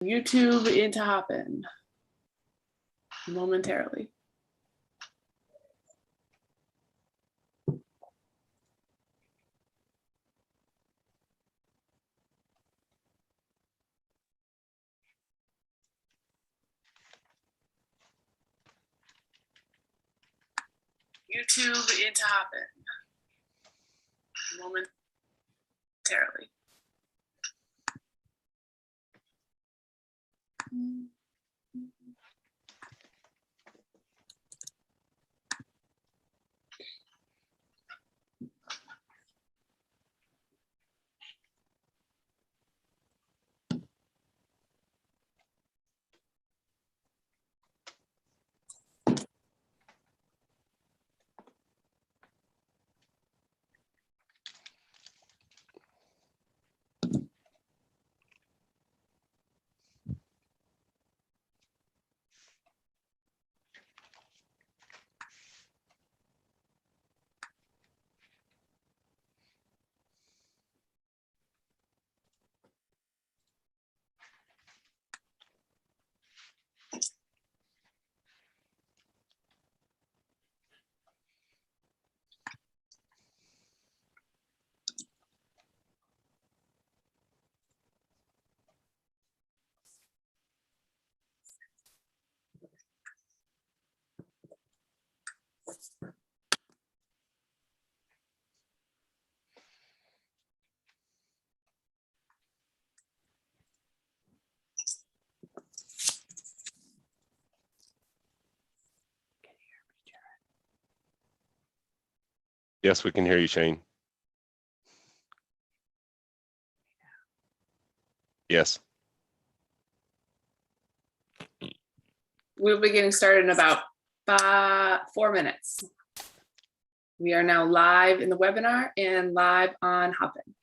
YouTube into Hopin momentarily. YouTube into Hopin momentarily. Yes, we can hear you, Shane. Yes. We'll be getting started in about 4 minutes. We are now live in the webinar and live on Hopin.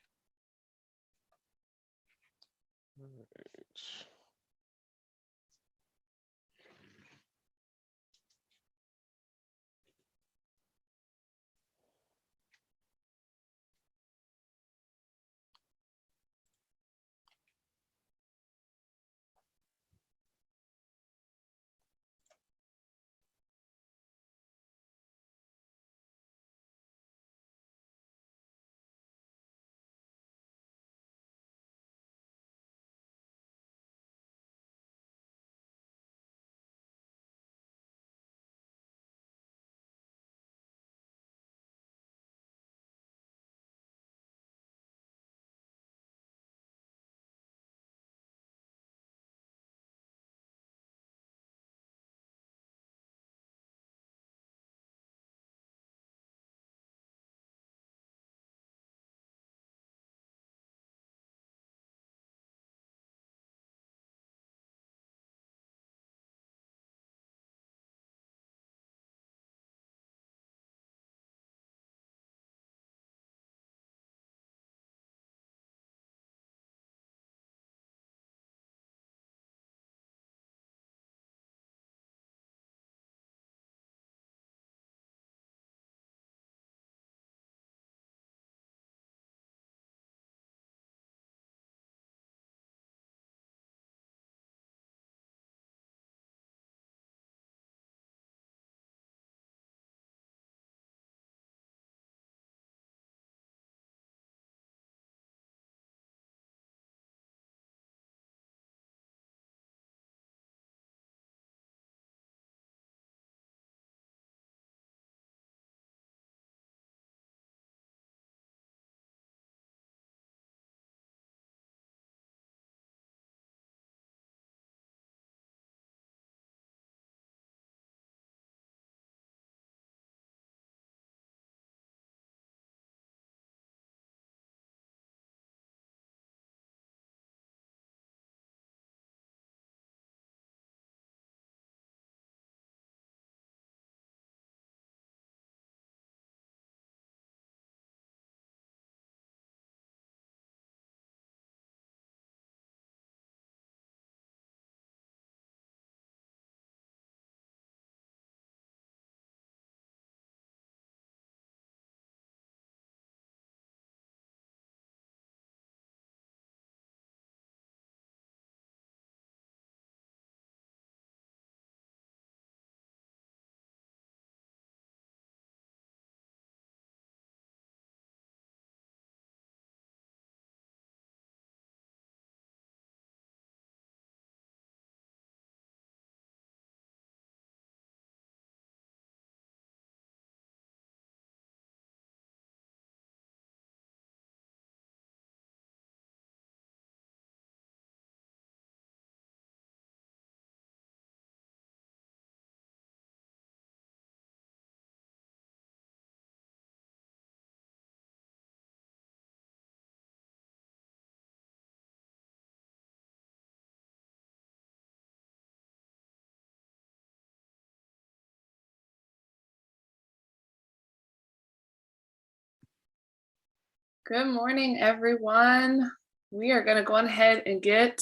Good morning, everyone. We are going to go ahead and get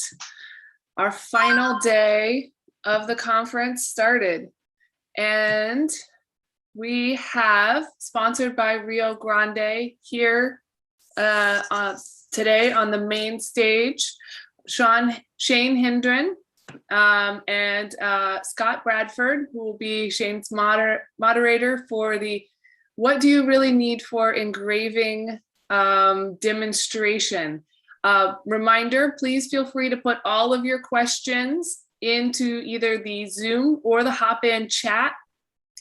our final day of the conference started. And we have, sponsored by Rio Grande, here today on the main stage, Shane Hindren and Scott Bradford, who will be Shane's moderator for the What Do You Really Need for Engraving demonstration. Reminder, please feel free to put all of your questions into either the Zoom or the Hop-In chat.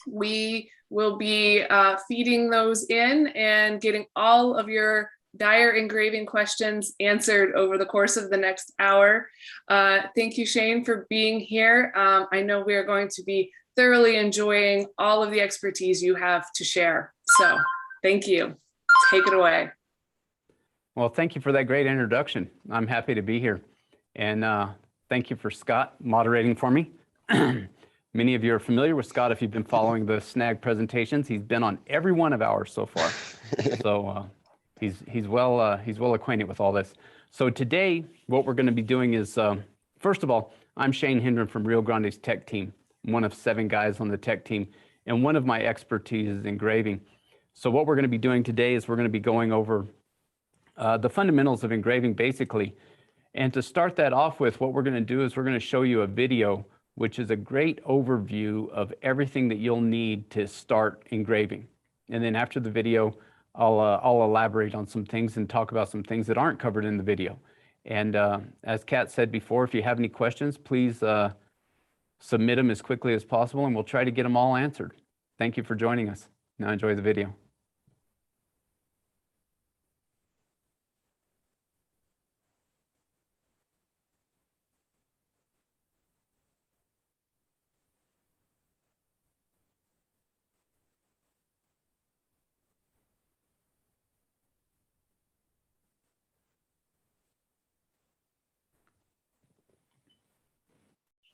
We will be feeding those in and getting all of your Dyer engraving questions answered over the course of the next hour. Thank you, Shane, for being here. I know we are going to be thoroughly enjoying all of the expertise you have to share. So thank you. Take it away. Well, thank you for that great introduction. I'm happy to be here. And thank you for Scott moderating for me. Many of you are familiar with Scott if you've been following the SNAG presentations. He's been on every one of ours so far. So he's well acquainted with all this. So today, what we're going to be doing is, first of all, I'm Shane Hindren from Rio Grande's tech team. I'm one of 7 guys on the tech team, and one of my expertise is engraving. So what we're going to be doing today is we're going to be going over the fundamentals of engraving, basically. And to start that off with, what we're going to do is we're going to show you a video, which is a great overview of everything that you'll need to start engraving. And then after the video, I'll elaborate on some things and talk about some things that aren't covered in the video. And as Kat said before, if you have any questions, please submit them as quickly as possible, and we'll try to get them all answered. Thank you for joining us. Now enjoy the video.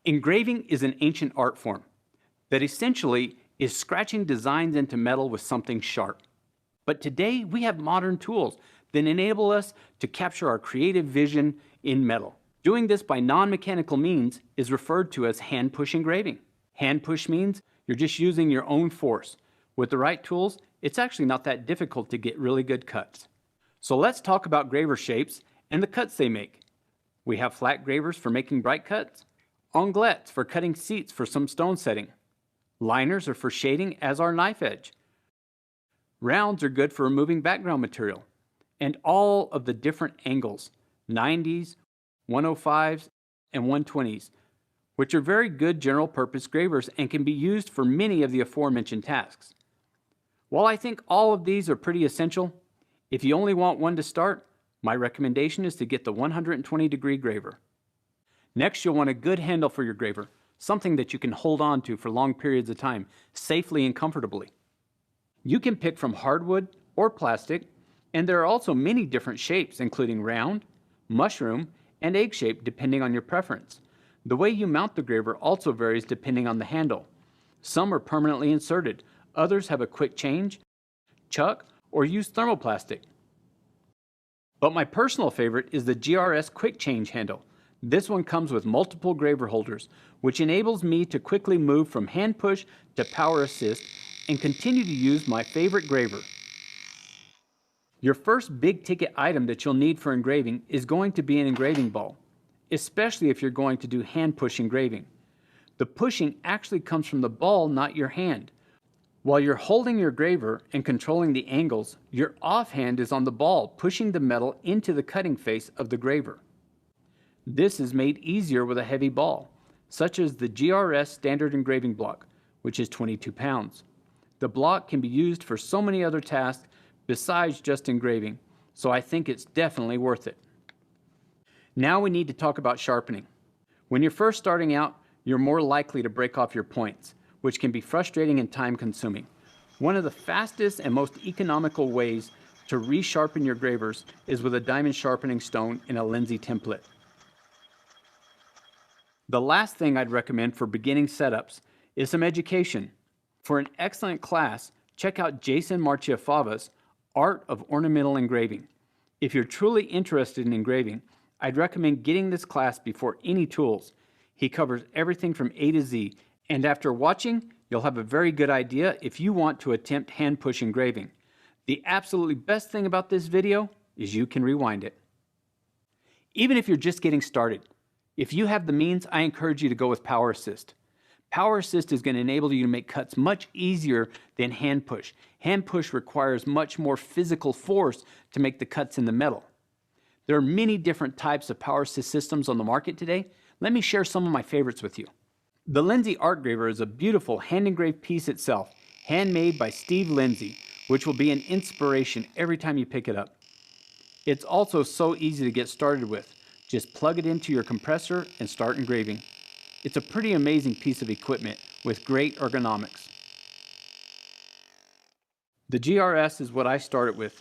Engraving is an ancient art form that essentially is scratching designs into metal with something sharp. But today we have modern tools that enable us to capture our creative vision in metal. Doing this by non-mechanical means is referred to as hand push engraving. Hand push means you're just using your own force. With the right tools, it's actually not that difficult to get really good cuts. So let's talk about graver shapes and the cuts they make. We have flat gravers for making bright cuts, onglettes for cutting seats for some stone setting. Liners are for shading, as are knife edge. Rounds are good for removing background material. And all of the different angles, 90s, 105s, and 120s, which are very good general purpose gravers and can be used for many of the aforementioned tasks. While I think all of these are pretty essential, if you only want one to start, my recommendation is to get the 120-degree graver. Next, you'll want a good handle for your graver, something that you can hold on to for long periods of time, safely and comfortably. You can pick from hardwood or plastic, and there are also many different shapes, including round, mushroom, and egg shape, depending on your preference. The way you mount the graver also varies depending on the handle. Some are permanently inserted, others have a quick change, chuck, or use thermoplastic. But my personal favorite is the GRS quick change handle. This one comes with multiple graver holders, which enables me to quickly move from hand push to power assist and continue to use my favorite graver. Your first big ticket item that you'll need for engraving is going to be an engraving ball, especially if you're going to do hand push engraving. The pushing actually comes from the ball, not your hand. While you're holding your graver and controlling the angles, your offhand is on the ball, pushing the metal into the cutting face of the graver. This is made easier with a heavy ball, such as the GRS standard engraving block, which is 22 pounds. The block can be used for so many other tasks besides just engraving, so I think it's definitely worth it. Now we need to talk about sharpening. When you're first starting out, you're more likely to break off your points, which can be frustrating and time-consuming. One of the fastest and most economical ways to resharpen your gravers is with a diamond sharpening stone in a Lindsay template. The last thing I'd recommend for beginning setups is some education. For an excellent class, check out Jason Marchiafava's Art of Ornamental Engraving. If you're truly interested in engraving, I'd recommend getting this class before any tools. He covers everything from A to Z, and after watching, you'll have a very good idea if you want to attempt hand push engraving. The absolutely best thing about this video is you can rewind it. Even if you're just getting started, if you have the means, I encourage you to go with Power Assist. Power Assist is going to enable you to make cuts much easier than hand push. Hand push requires much more physical force to make the cuts in the metal. There are many different types of Power Assist systems on the market today. Let me share some of my favorites with you. The Lindsay Art Graver is a beautiful hand-engraved piece itself, handmade by Steve Lindsay, which will be an inspiration every time you pick it up. It's also so easy to get started with. Just plug it into your compressor and start engraving. It's a pretty amazing piece of equipment with great ergonomics. The GRS is what I started with,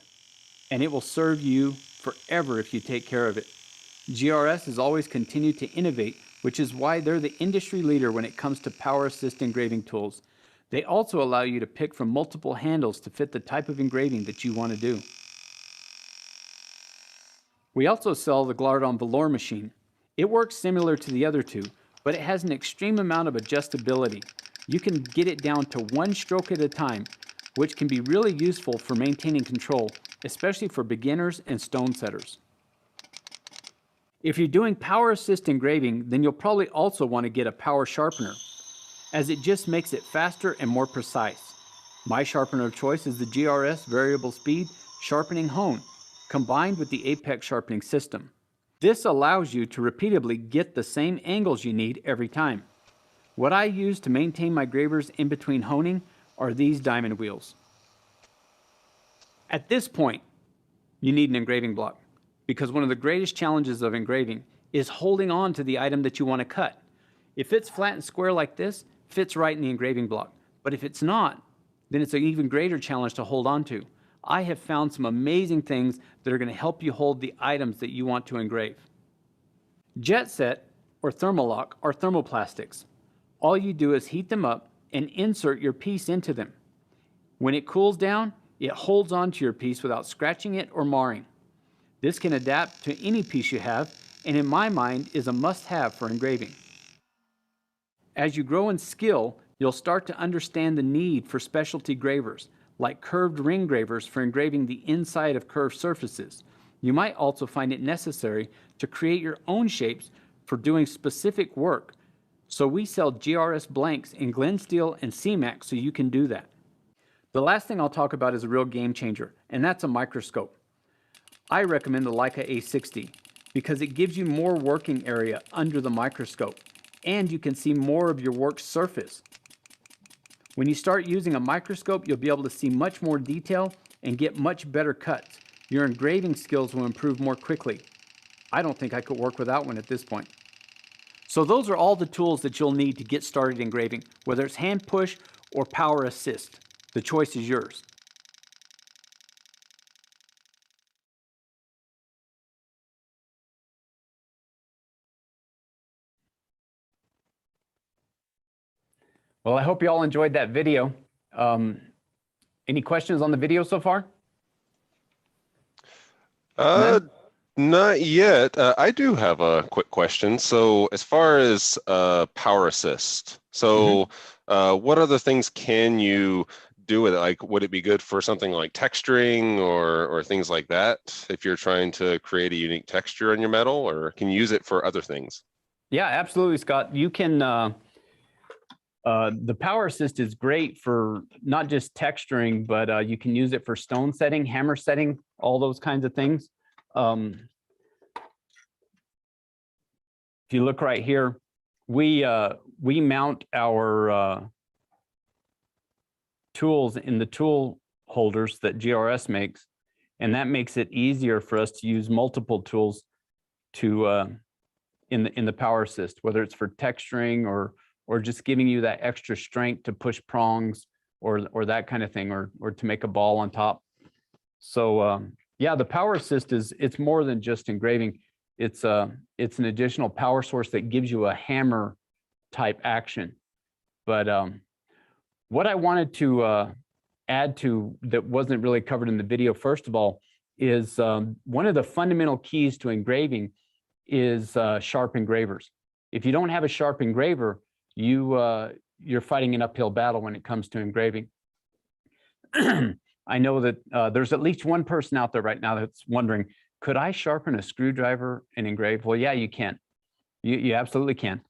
and it will serve you forever if you take care of it. GRS has always continued to innovate, which is why they're the industry leader when it comes to Power Assist engraving tools. They also allow you to pick from multiple handles to fit the type of engraving that you want to do. We also sell the Glardon Velour machine. It works similar to the other two, but it has an extreme amount of adjustability. You can get it down to one stroke at a time, which can be really useful for maintaining control, especially for beginners and stone setters. If you're doing Power Assist engraving, then you'll probably also want to get a power sharpener, as it just makes it faster and more precise. My sharpener of choice is the GRS Variable Speed Sharpening Hone, combined with the Apex sharpening system. This allows you to repeatedly get the same angles you need every time. What I use to maintain my gravers in between honing are these diamond wheels. At this point, you need an engraving block, because one of the greatest challenges of engraving is holding on to the item that you want to cut. If it's flat and square like this, fits right in the engraving block. But if it's not, then it's an even greater challenge to hold on to. I have found some amazing things that are going to help you hold the items that you want to engrave. Jet Set or Thermalock are thermoplastics. All you do is heat them up and insert your piece into them. When it cools down, it holds onto your piece without scratching it or marring. This can adapt to any piece you have, and in my mind is a must-have for engraving. As you grow in skill, you'll start to understand the need for specialty gravers, like curved ring gravers for engraving the inside of curved surfaces. You might also find it necessary to create your own shapes for doing specific work. So we sell GRS blanks in Glen Steel and CMAX so you can do that. The last thing I'll talk about is a real game changer, and that's a microscope. I recommend the Leica A60 because it gives you more working area under the microscope, and you can see more of your work's surface. When you start using a microscope, you'll be able to see much more detail and get much better cuts. Your engraving skills will improve more quickly. I don't think I could work without one at this point. So those are all the tools that you'll need to get started engraving, whether it's hand push or power assist. The choice is yours. Well, I hope you all enjoyed that video. Any questions on the video so far? None? Not yet. I do have a quick question. So as far as power assist, so what other things can you do with it? Like, would it be good for something like texturing or things like that if you're trying to create a unique texture in your metal, or can you use it for other things? Yeah, absolutely, Scott. You can, the power assist is great for not just texturing, but you can use it for stone setting, hammer setting, all those kinds of things. If you look right here, we mount our tools in the tool holders that GRS makes, and that makes it easier for us to use multiple tools to in the power assist, whether it's for texturing or just giving you that extra strength to push prongs or that kind of thing, or to make a ball on top. So yeah, the power assist it's more than just engraving. It's an additional power source that gives you a hammer type action. But what I wanted to add to that wasn't really covered in the video, first of all, is one of the fundamental keys to engraving is sharp engravers. If you don't have a sharp engraver, you're fighting an uphill battle when it comes to engraving. I know that there's at least one person out there right now that's wondering, could I sharpen a screwdriver and engrave? Well, yeah, you can. You absolutely can.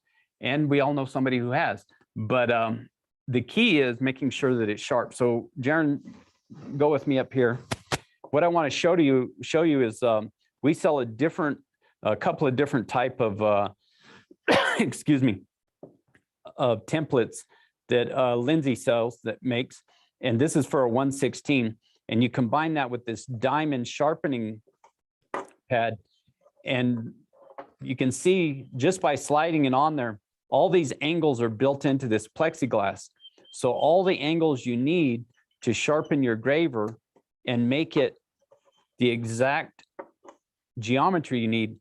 And we all know somebody who has. But the key is making sure that it's sharp. So Jaron, go with me up here. What I want to show you is we sell a couple of different type of excuse me, of templates that Lindsay sells, that makes, and this is for a 116, and you combine that with this diamond sharpening pad, and you can see just by sliding it on there, all these angles are built into this plexiglass. So all the angles you need to sharpen your graver and make it the exact geometry you need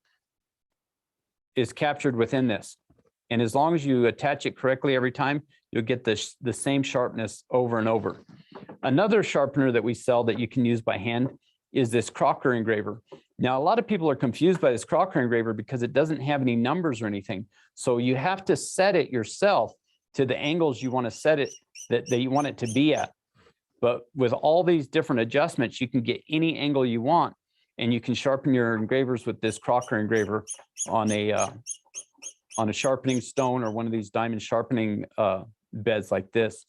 is captured within this. And as long as you attach it correctly every time, you'll get the same sharpness over and over. Another sharpener that we sell that you can use by hand is this Crocker engraver. Now, a lot of people are confused by this Crocker engraver because it doesn't have any numbers or anything. So you have to set it yourself to the angles you want to set it, that you want it to be at. But with all these different adjustments, you can get any angle you want, and you can sharpen your engravers with this Crocker engraver on a sharpening stone or one of these diamond sharpening beds like this.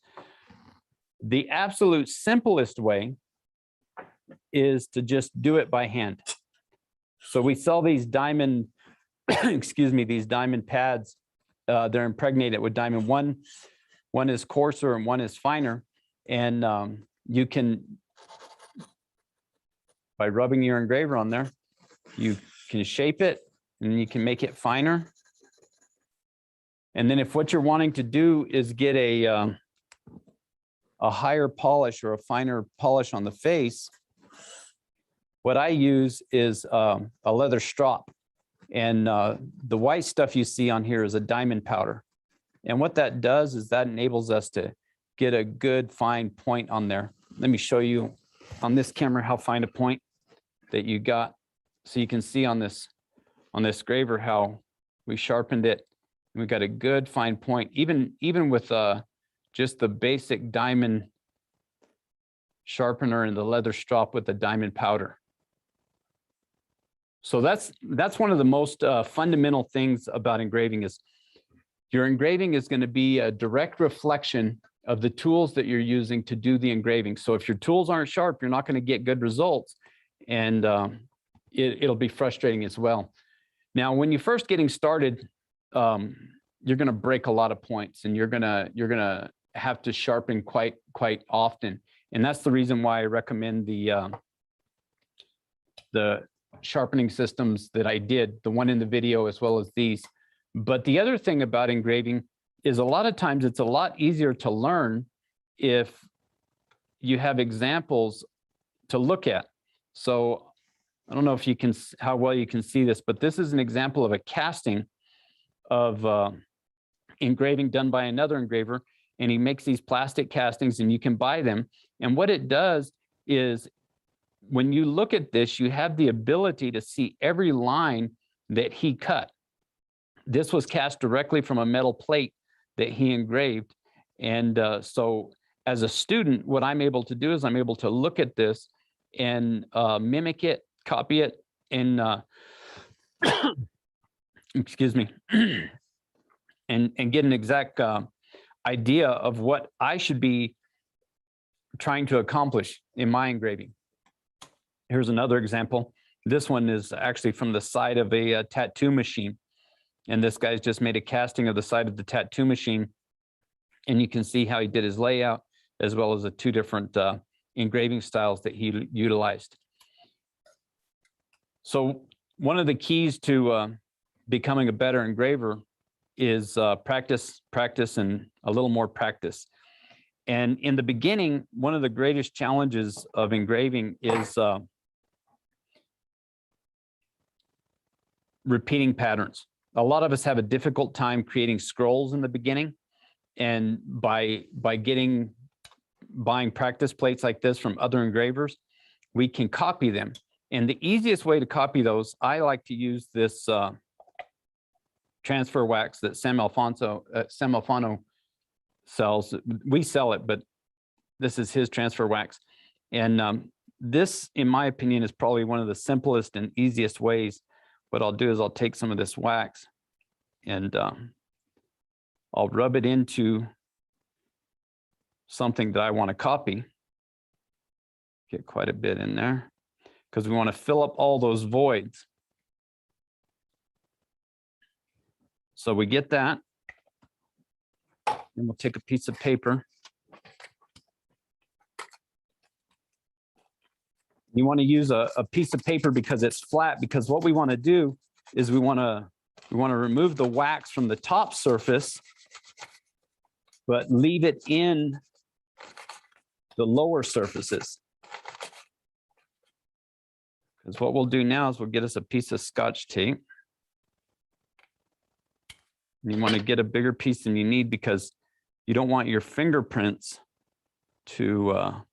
The absolute simplest way is to just do it by hand. So we sell these diamond, excuse me, these diamond pads. They're impregnated with diamond. One is coarser and one is finer. And you can, by rubbing your engraver on there, you can shape it and you can make it finer. And then if what you're wanting to do is get a higher polish or a finer polish on the face, what I use is a leather strop. And the white stuff you see on here is a diamond powder. And what that does is that enables us to get a good fine point on there. Let me show you on this camera how fine a point that you got. So you can see on this graver how we sharpened it. And we got a good fine point, even with just the basic diamond sharpener and the leather strop with the diamond powder. So that's one of the most fundamental things about engraving is your engraving is going to be a direct reflection of the tools that you're using to do the engraving. So if your tools aren't sharp, you're not going to get good results, and it'll be frustrating as well. Now, when you're first getting started, you're going to break a lot of points, and you're gonna have to sharpen quite often, and that's the reason why I recommend the sharpening systems that I did, the one in the video as well as these. But the other thing about engraving is a lot of times it's a lot easier to learn if you have examples to look at. So I don't know if you can, how well you can see this, but this is an example of a casting of engraving done by another engraver, and he makes these plastic castings and you can buy them. And what it does is when you look at this, you have the ability to see every line that he cut. This was cast directly from a metal plate that he engraved. And so as a student, what I'm able to do is I'm able to look at this and mimic it, copy it, and excuse me, and get an exact idea of what I should be trying to accomplish in my engraving. Here's another example. This one is actually from the side of a tattoo machine. And this guy's just made a casting of the side of the tattoo machine. And you can see how he did his layout, as well as the two different engraving styles that he utilized. So one of the keys to becoming a better engraver is practice, and a little more practice. And in the beginning, one of the greatest challenges of engraving is repeating patterns. A lot of us have a difficult time creating scrolls in the beginning, and by buying practice plates like this from other engravers, we can copy them. And the easiest way to copy those, I like to use this transfer wax that Sam Alfano sells. We sell it, but this is his transfer wax. And this, in my opinion, is probably one of the simplest and easiest ways. What I'll do is I'll take some of this wax and I'll rub it into something that I want to copy. Get quite a bit in there because we want to fill up all those voids. So we get that. And we'll take a piece of paper. You want to use a piece of paper because it's flat, because what we want to do is we want to remove the wax from the top surface, but leave it in the lower surfaces. Because what we'll do now is we'll get us a piece of Scotch tape. And you want to get a bigger piece than you need because you don't want your fingerprints to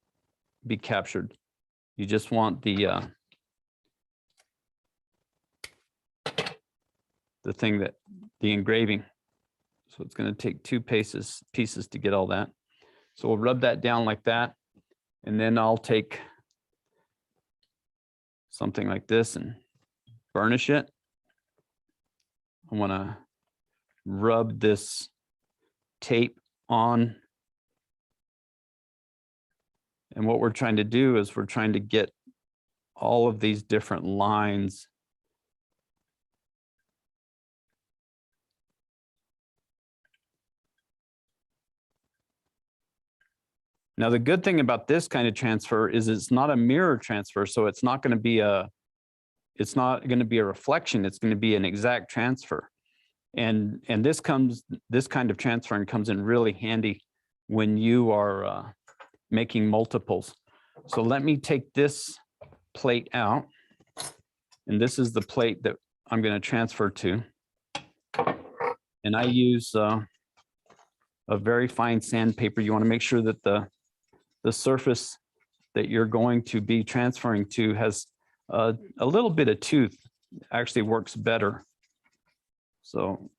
be captured. You just want the thing that the engraving. So it's going to take two pieces to get all that. So we'll rub that down like that. And then I'll take something like this and burnish it. I want to rub this tape on. And what we're trying to do is we're trying to get all of these different lines Now, the good thing about this kind of transfer is it's not a mirror transfer, so it's not going to be a reflection. It's going to be an exact transfer. And this kind of transferring comes in really handy when you are making multiples. So let me take this plate out, and this is the plate that I'm going to transfer to. And I use a very fine sandpaper. You want to make sure that the surface that you're going to be transferring to has a little bit of tooth. Actually works better. So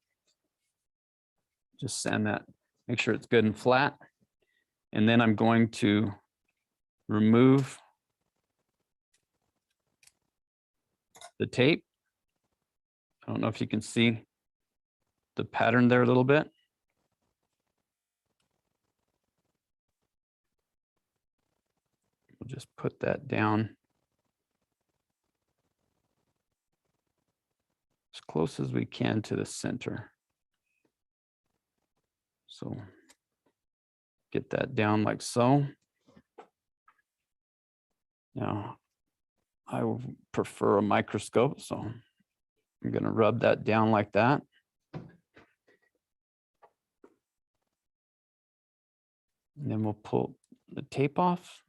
just sand that, make sure it's good and flat. And then I'm going to remove the tape. I don't know if you can see the pattern there a little bit. We'll just put that down as close as we can to the center. So get that down like so. Now, I would prefer a microscope, so I'm going to rub that down like that. And then we'll pull the tape off.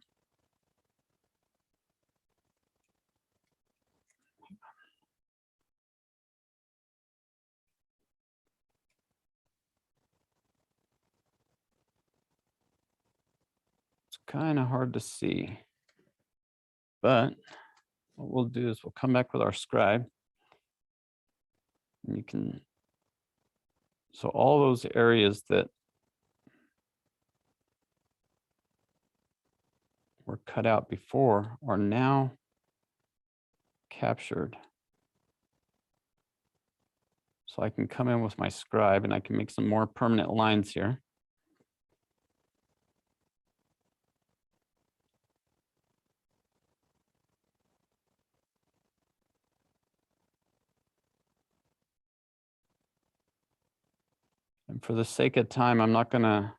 It's kind of hard to see, but what we'll do is we'll come back with our scribe. And you can, so all those areas that were cut out before are now captured. So I can come in with my scribe and I can make some more permanent lines here. And for the sake of time, I'm not gonna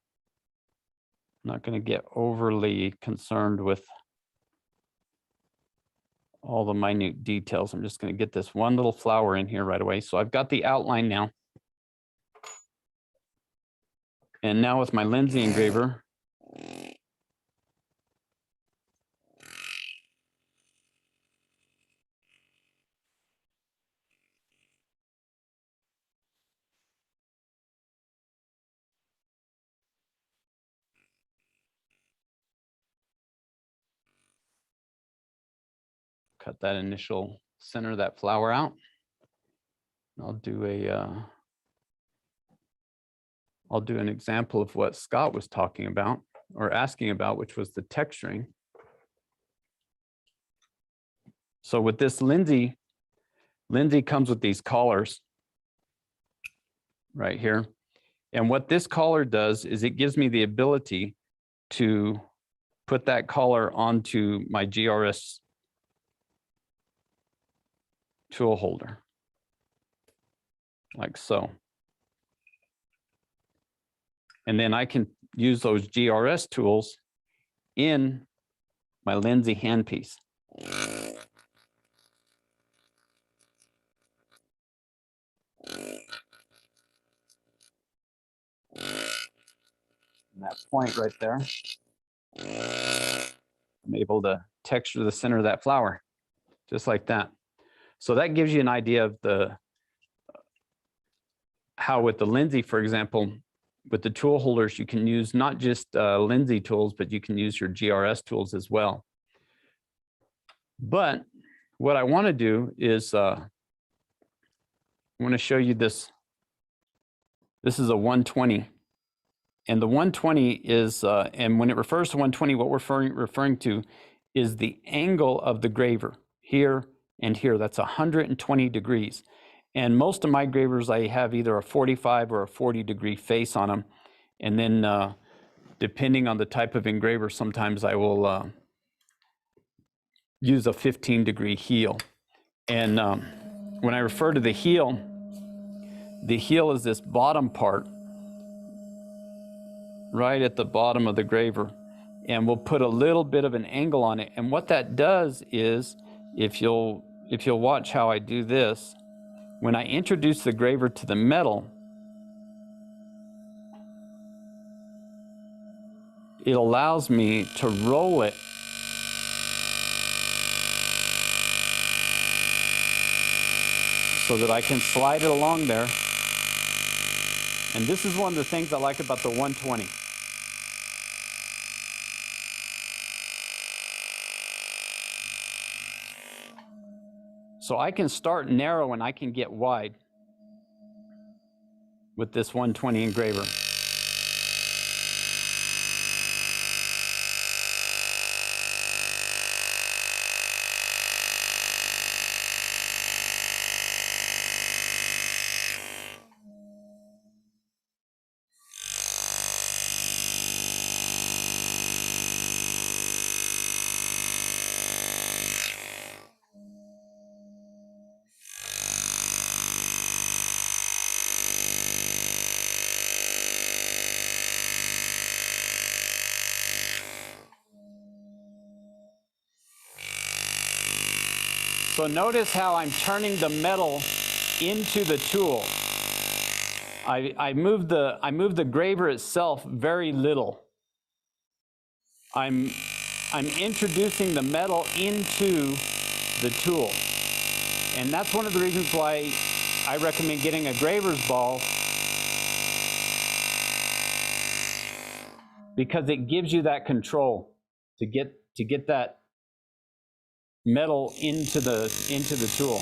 get overly concerned with all the minute details. I'm just going to get this one little flower in here right away. So I've got the outline now. And now with my Lindsay engraver, cut that initial center of that flower out. I'll do an example of what Scott was talking about or asking about, which was the texturing. So with this Lindsay comes with these collars right here. And what this collar does is it gives me the ability to put that collar onto my GRS tool holder, like so. And then I can use those GRS tools in my Lindsay handpiece. And that point right there, I'm able to texture the center of that flower, just like that. So that gives you an idea of how with the Lindsay, for example, with the tool holders, you can use not just Lindsay tools, but you can use your GRS tools as well. But what I want to do is I want to show you this. This is a 120. And the 120 is, and when it refers to 120, what we're referring to is the angle of the graver here and here. That's 120 degrees. And most of my gravers, I have either a 45 or a 40 degree face on them. And then depending on the type of engraver, sometimes I will use a 15 degree heel. And when I refer to the heel is this bottom part right at the bottom of the graver, and we'll put a little bit of an angle on it. And what that does is, if you'll watch how I do this, when I introduce the graver to the metal, it allows me to roll it so that I can slide it along there. And this is one of the things I like about the 120. So I can start narrow and I can get wide with this 120 engraver. So notice how I'm turning the metal into the tool. I move the graver itself very little. I'm introducing the metal into the tool. And that's one of the reasons why I recommend getting a graver's ball, because it gives you that control to get that metal into the tool.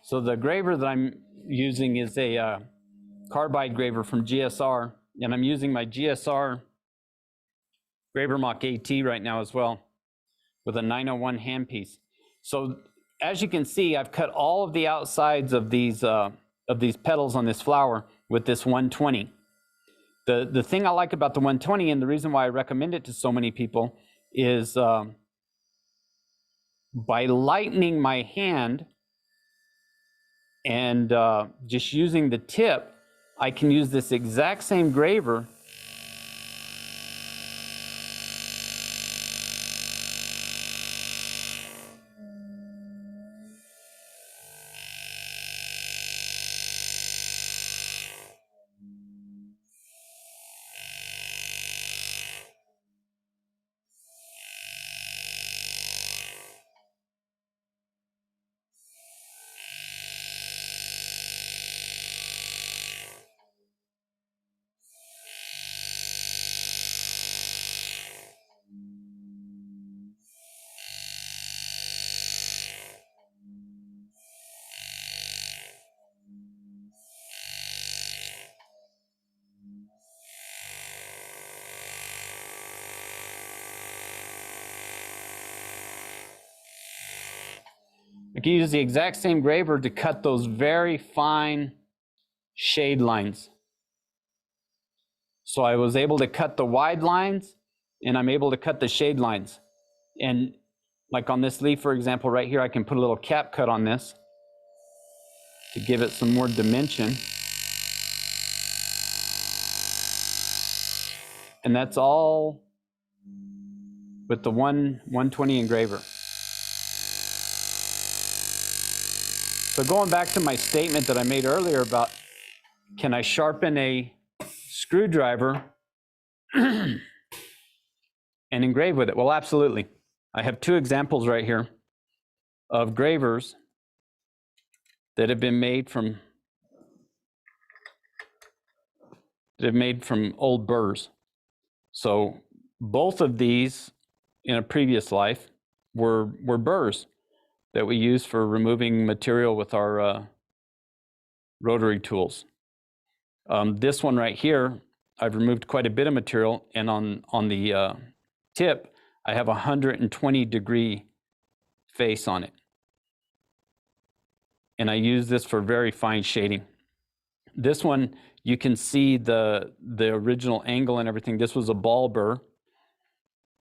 So the graver that I'm using is a carbide graver from GSR, and I'm using my GSR Graver Mach AT right now as well with a 901 handpiece. So as you can see, I've cut all of the outsides of these petals on this flower with this 120. The thing I like about the 120, and the reason why I recommend it to so many people, is by lightening my hand and just using the tip, I can use this exact same graver I can use the exact same graver to cut those very fine shade lines. So I was able to cut the wide lines, and I'm able to cut the shade lines. And like on this leaf, for example, right here, I can put a little cap cut on this to give it some more dimension. And that's all with the 120 engraver. So going back to my statement that I made earlier about, can I sharpen a screwdriver and engrave with it? Well, absolutely. I have two examples right here of gravers that have been made from old burrs. So both of these in a previous life were burrs that we use for removing material with our rotary tools. This one right here, I've removed quite a bit of material, and on the tip, I have a 120-degree face on it. And I use this for very fine shading. This one, you can see the original angle and everything. This was a ball burr,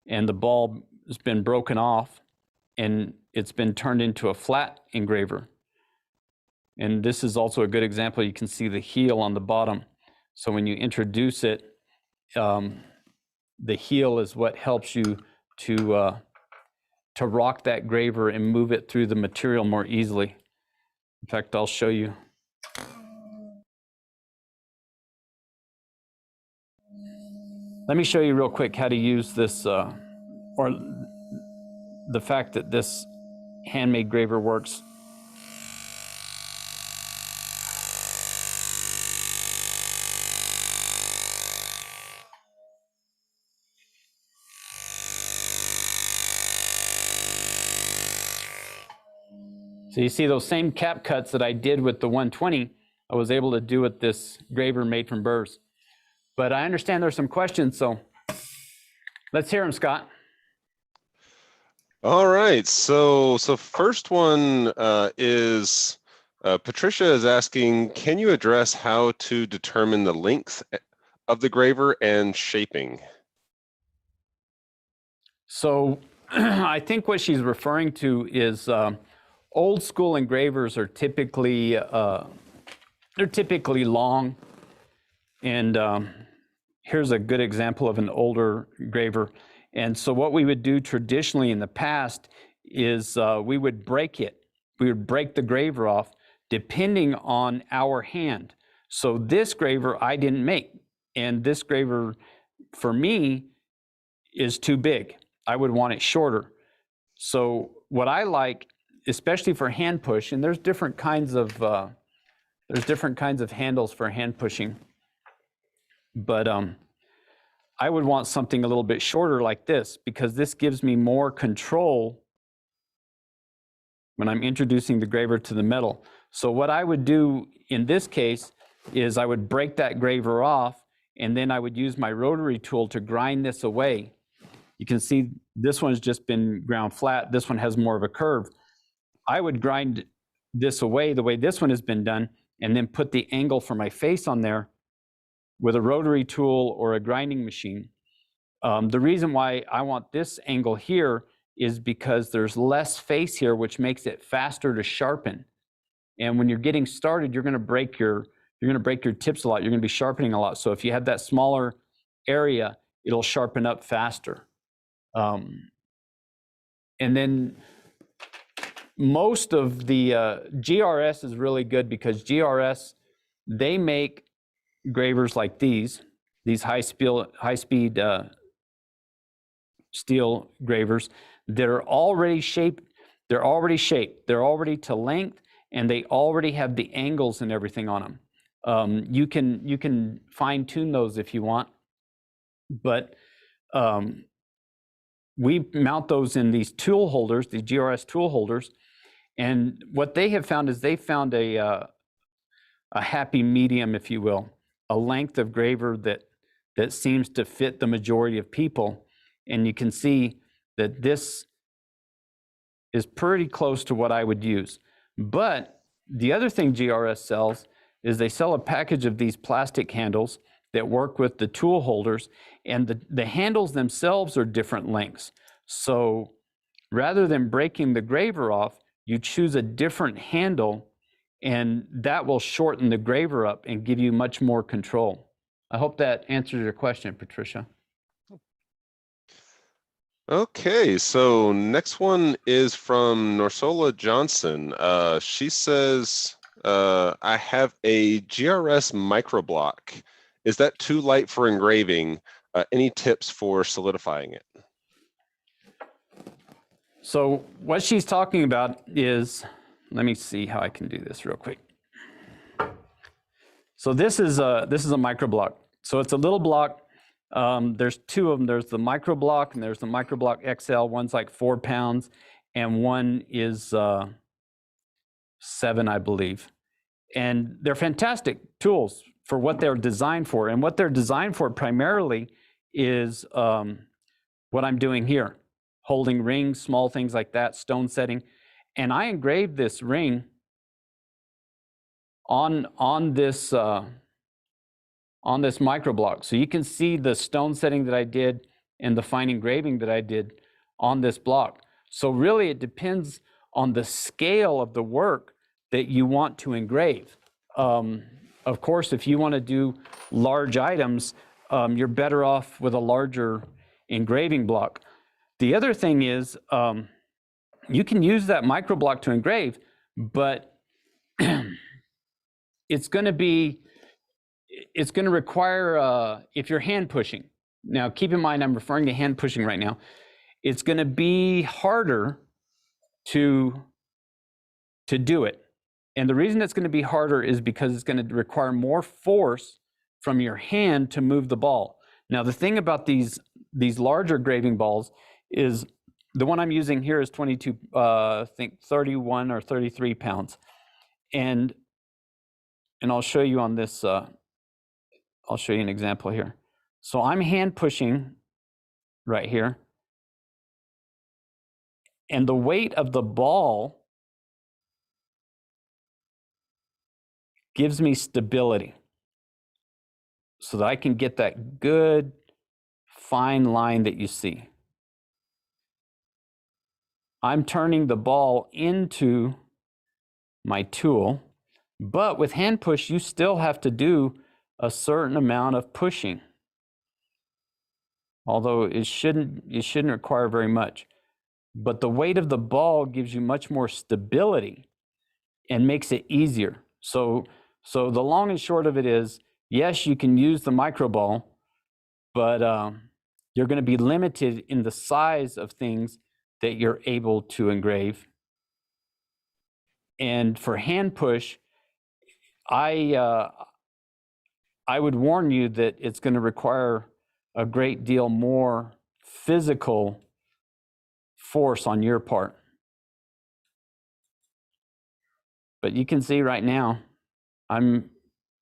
and the ball has been broken off, and it's been turned into a flat engraver. And this is also a good example. You can see the heel on the bottom. So when you introduce it, the heel is what helps you to rock that graver and move it through the material more easily. In fact, I'll show you. Let me show you real quick how to use this, or the fact that this handmade graver works. So you see those same cap cuts that I did with the 120, I was able to do with this graver made from burrs. But I understand there's some questions, so let's hear them, Scott. All right, so first one is Patricia is asking, can you address how to determine the length of the graver and shaping? So I think what she's referring to is old school engravers are typically long, and here's a good example of an older graver. And so what we would do traditionally in the past is we would break it. We would break the graver off depending on our hand. So this graver I didn't make, and this graver for me is too big. I would want it shorter. So what I like, especially for hand push, and there's different kinds of handles for hand pushing, but I would want something a little bit shorter like this, because this gives me more control when I'm introducing the graver to the metal. So what I would do in this case is I would break that graver off, and then I would use my rotary tool to grind this away. You can see this one's just been ground flat. This one has more of a curve. I would grind this away the way this one has been done, and then put the angle for my face on there with a rotary tool or a grinding machine. The reason why I want this angle here is because there's less face here, which makes it faster to sharpen. And when you're getting started, you're going to break your tips a lot. You're going to be sharpening a lot. So if you have that smaller area, it'll sharpen up faster. And then most of the GRS is really good because GRS, they make gravers like these high-speed steel gravers that are already shaped. They're already shaped. They're already to length, and they already have the angles and everything on them. You can fine tune those if you want, but we mount those in these tool holders, the GRS tool holders, and what they have found is they found a happy medium, if you will, a length of graver that seems to fit the majority of people. And you can see that this is pretty close to what I would use. But the other thing GRS sells is they sell a package of these plastic handles that work with the tool holders, and the handles themselves are different lengths. So rather than breaking the graver off, you choose a different handle, and that will shorten the graver up and give you much more control. I hope that answers your question, Patricia. Okay, so next one is from Norsola Johnson. She says, I have a GRS microblock. Is that too light for engraving? Any tips for solidifying it? So what she's talking about is, let me see how I can do this real quick. So this is a microblock. So it's a little block. There's two of them. There's the microblock and there's the microblock XL. One's like 4 pounds and one is 7, I believe. And they're fantastic tools for what they're designed for. And what they're designed for primarily is what I'm doing here. Holding rings, small things like that, stone setting. And I engraved this ring on this microblock. So you can see the stone setting that I did and the fine engraving that I did on this block. So really it depends on the scale of the work that you want to engrave. Of course, if you want to do large items, you're better off with a larger engraving block. The other thing is you can use that microblock to engrave, but it's going to require, if you're hand pushing, now keep in mind I'm referring to hand pushing right now, it's going to be harder to do it. And the reason it's going to be harder is because it's going to require more force from your hand to move the ball. Now the thing about these larger graving balls is the one I'm using here is 22, I think 31 or 33 pounds. And I'll show you on this, I'll show you an example here. So I'm hand pushing right here. And the weight of the ball gives me stability so that I can get that good fine line that you see. I'm turning the ball into my tool, but with hand push, you still have to do a certain amount of pushing, although it shouldn't require very much. But the weight of the ball gives you much more stability and makes it easier. So the long and short of it is, yes, you can use the micro ball, but you're going to be limited in the size of things that you're able to engrave. And for hand push, I would warn you that it's going to require a great deal more physical force on your part. But you can see right now,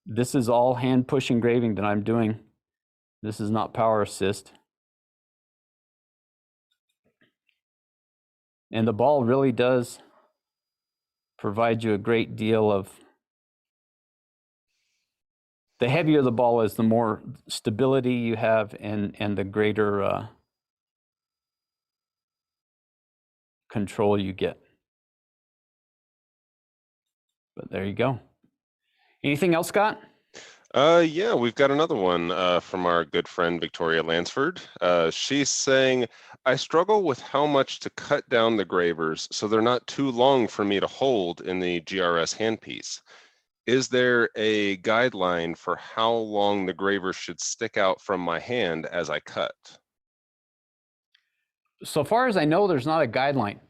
this is all hand push engraving that I'm doing. This is not power assist. And the ball really does provide you a great deal of, the heavier the ball is, the more stability you have and the greater control you get. But there you go. Anything else, Scott? Yeah, we've got another one from our good friend Victoria Lansford. She's saying, I struggle with how much to cut down the gravers so they're not too long for me to hold in the GRS handpiece. Is there a guideline for how long the graver should stick out from my hand as I cut? So far as I know, there's not a guideline.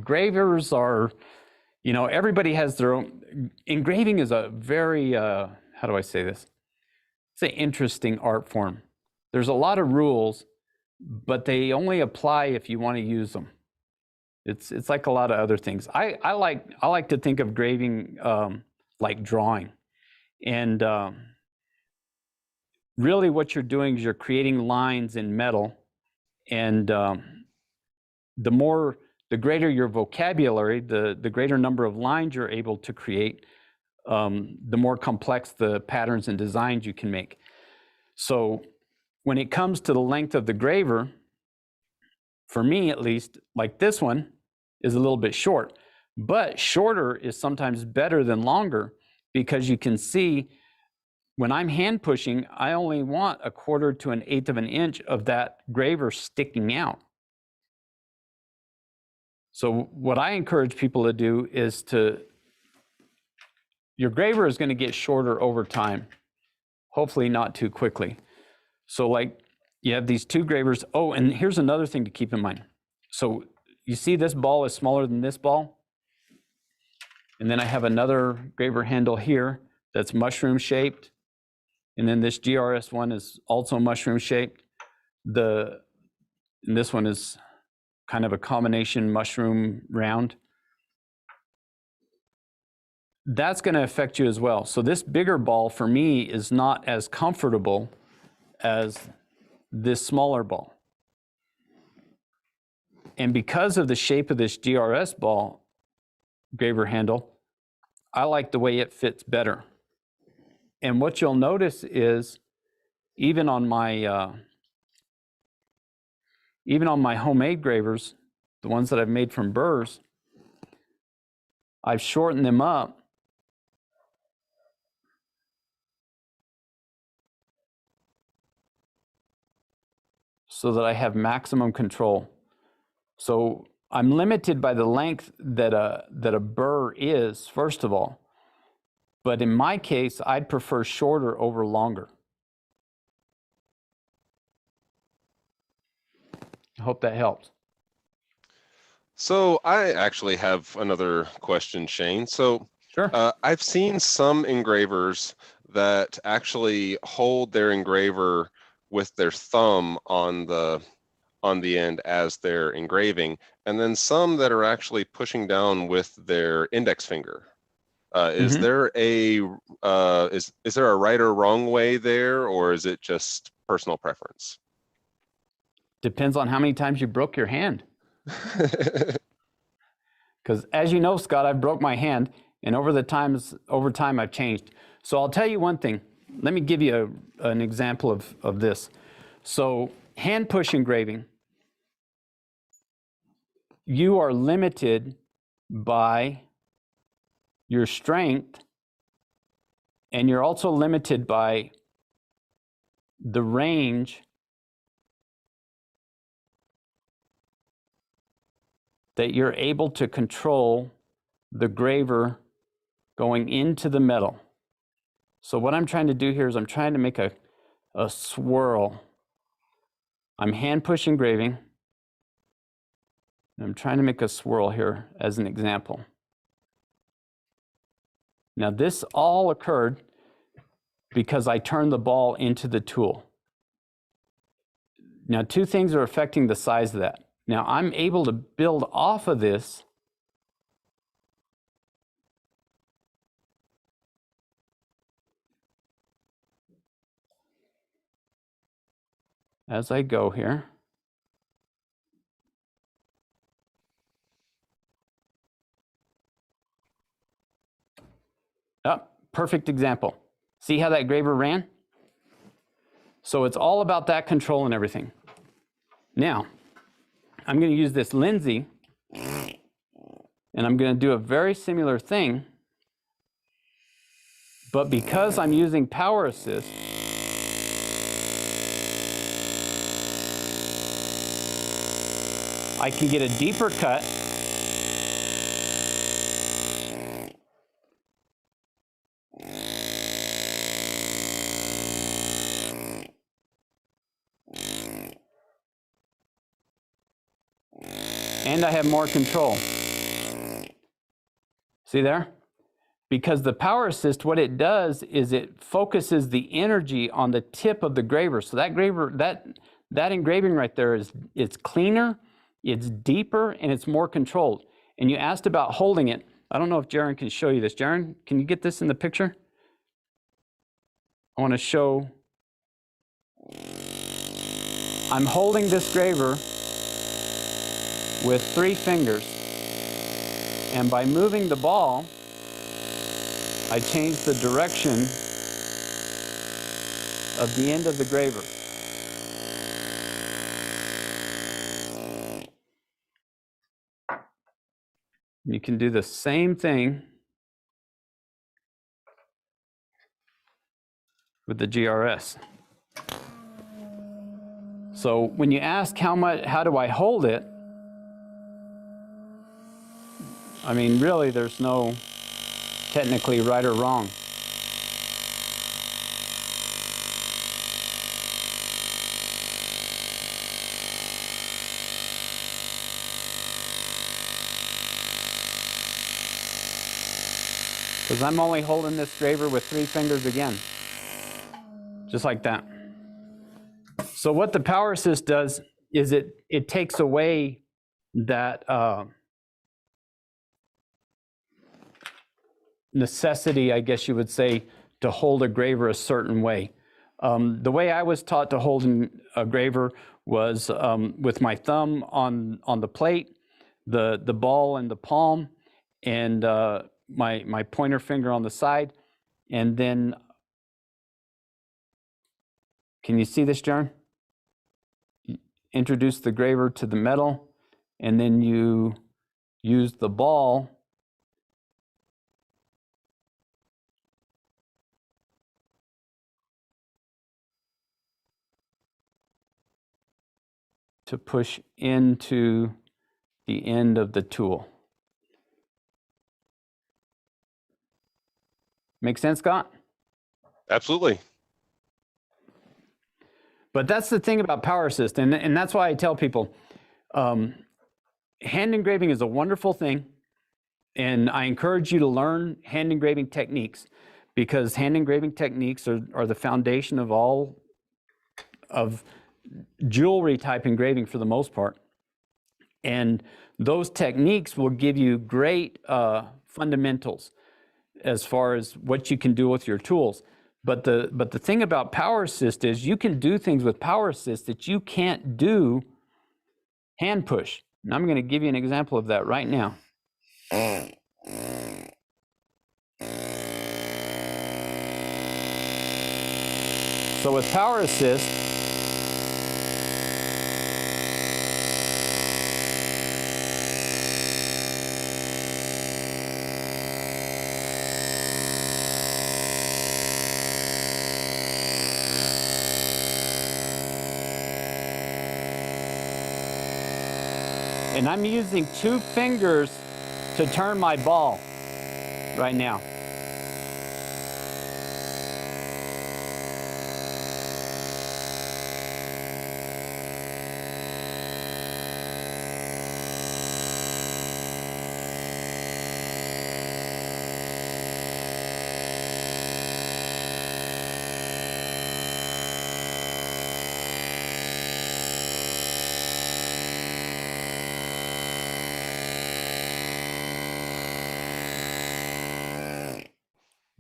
Gravers are, you know, everybody has their own. Engraving is a very, how do I say this? It's an interesting art form. There's a lot of rules, but they only apply if you want to use them. It's like a lot of other things. I like to think of graving like drawing, and really what you're doing is you're creating lines in metal, and the greater your vocabulary, the greater number of lines you're able to create, the more complex the patterns and designs you can make. So when it comes to the length of the graver, for me at least, like this one is a little bit short, but shorter is sometimes better than longer, because you can see when I'm hand pushing, I only want 1/4 to 1/8 of an inch of that graver sticking out. So what I encourage people to do is your graver is going to get shorter over time, hopefully not too quickly. So like you have these two gravers. Oh, and here's another thing to keep in mind. So you see this ball is smaller than this ball. And then I have another graver handle here that's mushroom shaped. And then this GRS one is also mushroom shaped. And this one is kind of a combination mushroom round. That's going to affect you as well. So this bigger ball for me is not as comfortable as this smaller ball. And because of the shape of this GRS ball graver handle, I like the way it fits better. And what you'll notice is even on my homemade gravers, the ones that I've made from burrs, I've shortened them up so that I have maximum control. So I'm limited by the length that a burr is, first of all. But in my case, I'd prefer shorter over longer. I hope that helps. So I actually have another question, Shane. So Sure. I've seen some engravers that actually hold their engraver with their thumb on the end as they're engraving, and then some that are actually pushing down with their index finger. Is there a is there a right or wrong way there, or is it just personal preference? Depends on how many times you broke your hand. Because as you know, Scott, I've broke my hand, and over time I've changed. So I'll tell you one thing. Let me give you an example of this. So hand push engraving, you are limited by your strength, and you're also limited by the range that you're able to control the graver going into the metal. So what I'm trying to do here is I'm trying to make a swirl. I'm hand push engraving. I'm trying to make a swirl here as an example. Now this all occurred because I turned the ball into the tool. Now two things are affecting the size of that. Now I'm able to build off of this as I go here. Oh, perfect example. See how that graver ran? So it's all about that control and everything. Now, I'm going to use this Lindsay, and I'm going to do a very similar thing, but because I'm using power assist, I can get a deeper cut. And I have more control. See there? Because the power assist, what it does is it focuses the energy on the tip of the graver. So that graver, that engraving right there it's cleaner, it's deeper, and it's more controlled. And you asked about holding it. I don't know if Jaron can show you this. Jaron, can you get this in the picture? I want to show. I'm holding this graver with 3 fingers. And by moving the ball, I change the direction of the end of the graver. You can do the same thing with the GRS. So when you ask how do I hold it, I mean, really, there's no technically right or wrong. Because I'm only holding this graver with 3 fingers again, just like that. So what the power assist does is it takes away that necessity, I guess you would say, to hold a graver a certain way. The way I was taught to hold a graver was with my thumb on the plate, the ball in the palm, and my pointer finger on the side, and then, can you see this, Jaron? Introduce the graver to the metal, and then you use the ball to push into the end of the tool. Make sense, Scott? Absolutely. But that's the thing about power assist, and that's why I tell people, hand engraving is a wonderful thing, and I encourage you to learn hand engraving techniques, because hand engraving techniques are the foundation of all of jewelry type engraving for the most part. And those techniques will give you great fundamentals as far as what you can do with your tools. But the thing about power assist is you can do things with power assist that you can't do hand push. And I'm going to give you an example of that right now. So with power assist, and I'm using 2 fingers to turn my ball right now.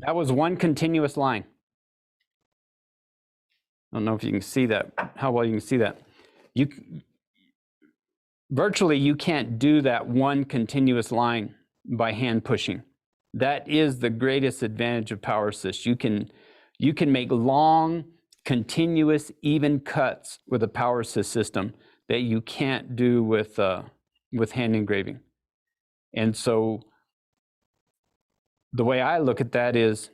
That was one continuous line. I don't know if you can see that, how well you can see that. Virtually, you can't do that one continuous line by hand pushing. That is the greatest advantage of Power Assist. You can make long, continuous, even cuts with a Power Assist system that you can't do with hand engraving. And so the way I look at that is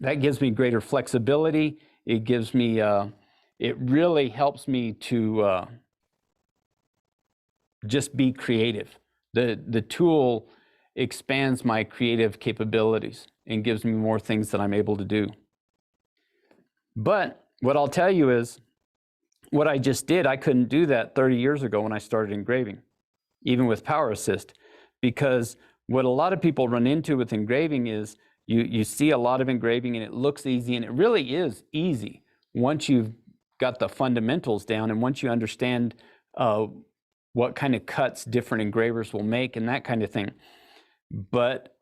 that gives me greater flexibility. It gives me, it really helps me to just be creative. The tool expands my creative capabilities and gives me more things that I'm able to do. But what I'll tell you is, what I just did, I couldn't do that 30 years ago when I started engraving, even with Power Assist, because what a lot of people run into with engraving is you see a lot of engraving and it looks easy, and it really is easy once you've got the fundamentals down and once you understand what kind of cuts different engravers will make and that kind of thing. But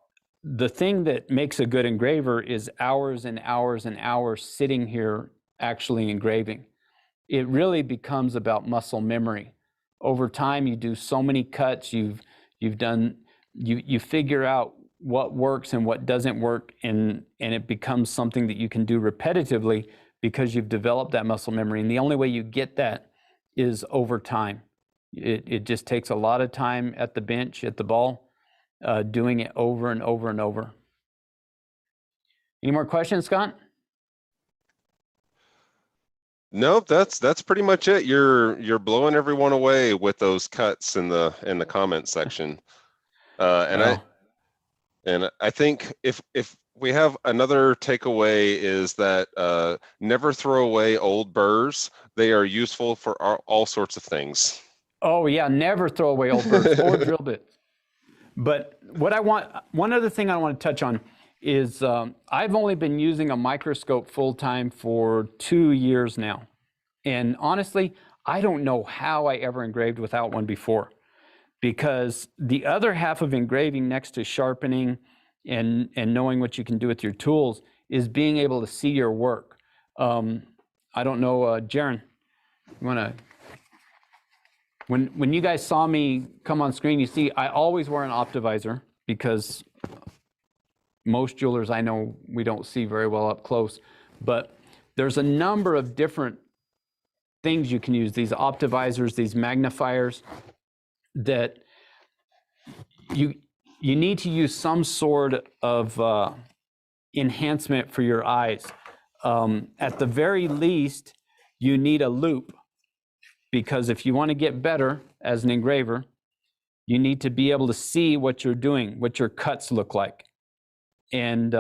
the thing that makes a good engraver is hours and hours and hours sitting here actually engraving. It really becomes about muscle memory. Over time, you do so many cuts, you figure out what works and what doesn't work, and it becomes something that you can do repetitively because you've developed that muscle memory. And the only way you get that is over time. It just takes a lot of time at the bench, at the ball, doing it over and over and over. Any more questions, Scott? Nope, that's pretty much it. You're blowing everyone away with those cuts in the comment section. And I think if we have another takeaway is that never throw away old burrs. They are useful for all sorts of things. Oh yeah, never throw away old burrs or drill bits. But one other thing I want to touch on is I've only been using a microscope full-time for 2 years now. And honestly, I don't know how I ever engraved without one before, because the other half of engraving, next to sharpening and knowing what you can do with your tools, is being able to see your work. I don't know, Jaron, you want to... When you guys saw me come on screen, you see I always wear an optivisor because most jewelers I know we don't see very well up close. But there's a number of different things you can use, these optivisors, these magnifiers, that you need to use some sort of enhancement for your eyes. At the very least, you need a loupe. Because if you want to get better as an engraver, you need to be able to see what you're doing, what your cuts look like. And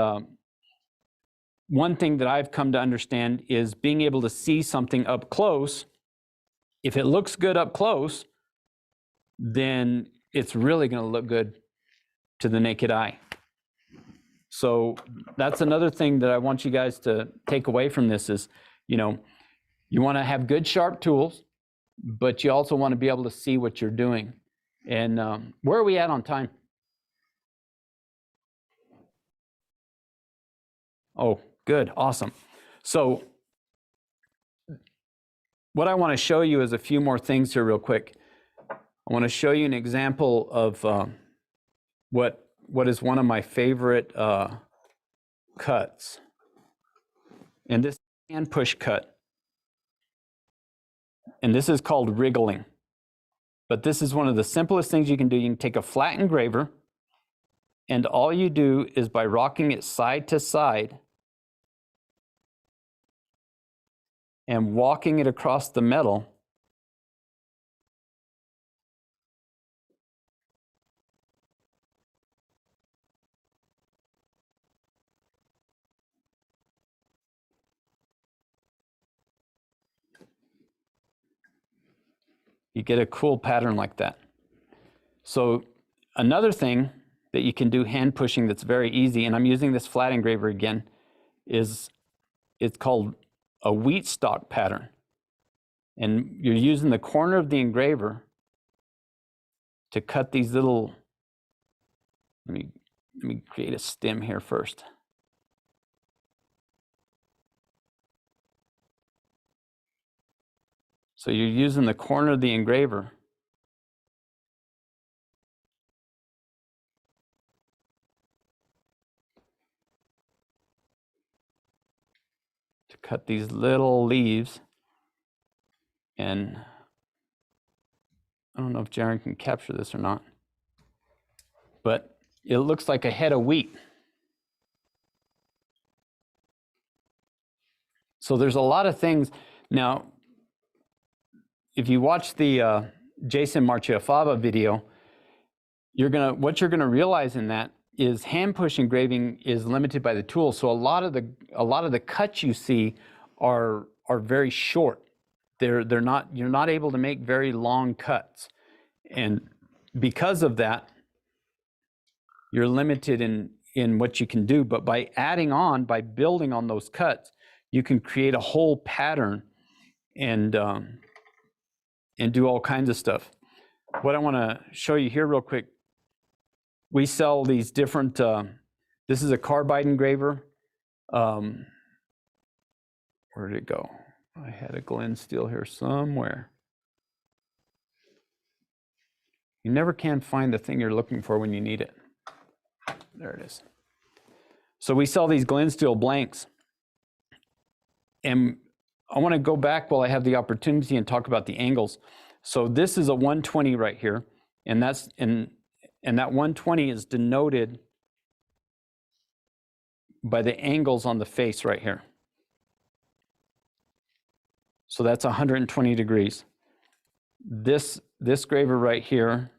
one thing that I've come to understand is being able to see something up close. If it looks good up close, then it's really going to look good to the naked eye. So that's another thing that I want you guys to take away from this is, you want to have good, sharp tools, but you also want to be able to see what you're doing. And where are we at on time? Oh, good, awesome. So what I want to show you is a few more things here real quick. I want to show you an example of what is one of my favorite cuts. And this hand push cut. And this is called wriggling. But this is one of the simplest things you can do. You can take a flat engraver, and all you do is by rocking it side to side and walking it across the metal, you get a cool pattern like that. So another thing that you can do hand pushing that's very easy, and I'm using this flat engraver again, is it's called a wheat stalk pattern. And you're using the corner of the engraver to cut these little, let me create a stem here first. So you're using the corner of the engraver cut these little leaves. And I don't know if Jaron can capture this or not, but it looks like a head of wheat. So there's a lot of things. Now, if you watch the Jason Marchiafava video, what you're gonna realize in that is hand push engraving is limited by the tool. So a lot of the cuts you see are very short. You're not able to make very long cuts, and because of that, you're limited in what you can do. But by building on those cuts, you can create a whole pattern and do all kinds of stuff. What I want to show you here real quick, we sell these different, this is a carbide engraver. Where did it go? I had a Glen steel here somewhere. You never can find the thing you're looking for when you need it. There it is. So we sell these Glen steel blanks. And I want to go back while I have the opportunity and talk about the angles. So this is a 120 right here, and that 120 is denoted by the angles on the face right here. So that's 120 degrees. This graver right here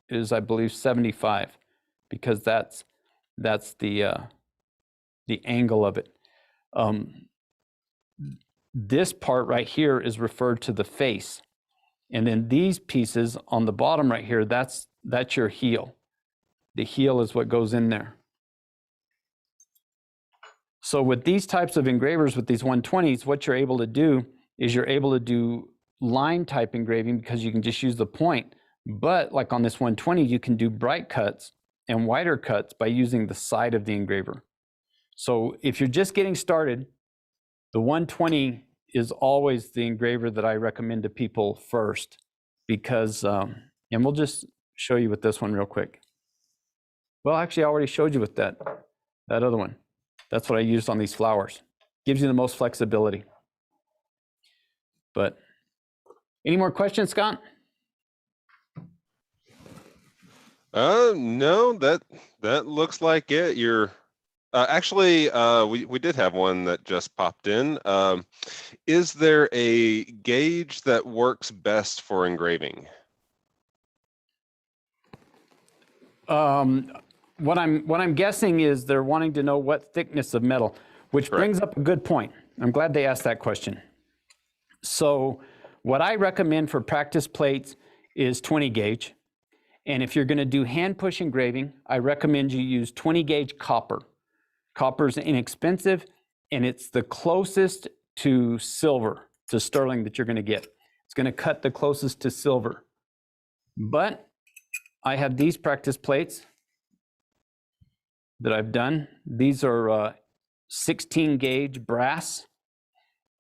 is, I believe, 75, because that's the angle of it. This part right here is referred to the face, and then these pieces on the bottom right here, that's your heel. The heel is what goes in there. So with these types of engravers, with these 120s, what you're able to do is you're able to do line type engraving because you can just use the point. But like on this 120, you can do bright cuts and wider cuts by using the side of the engraver. So if you're just getting started, the 120 is always the engraver that I recommend to people first, because, and we'll just show you with this one real quick. Well, actually, I already showed you with that other one. That's what I used on these flowers. Gives you the most flexibility. But any more questions, Scott? No, that looks like it. You're actually, we did have one that just popped in. Is there a gauge that works best for engraving? What I'm guessing is they're wanting to know what thickness of metal, which Correct. brings up a good point. I'm glad they asked that question. So what I recommend for practice plates is 20 gauge. And if you're going to do hand push engraving, I recommend you use 20 gauge copper. Copper is inexpensive, and it's the closest to silver, to sterling, that you're going to get. It's going to cut the closest to silver. But I have these practice plates that I've done. These are 16 gauge brass.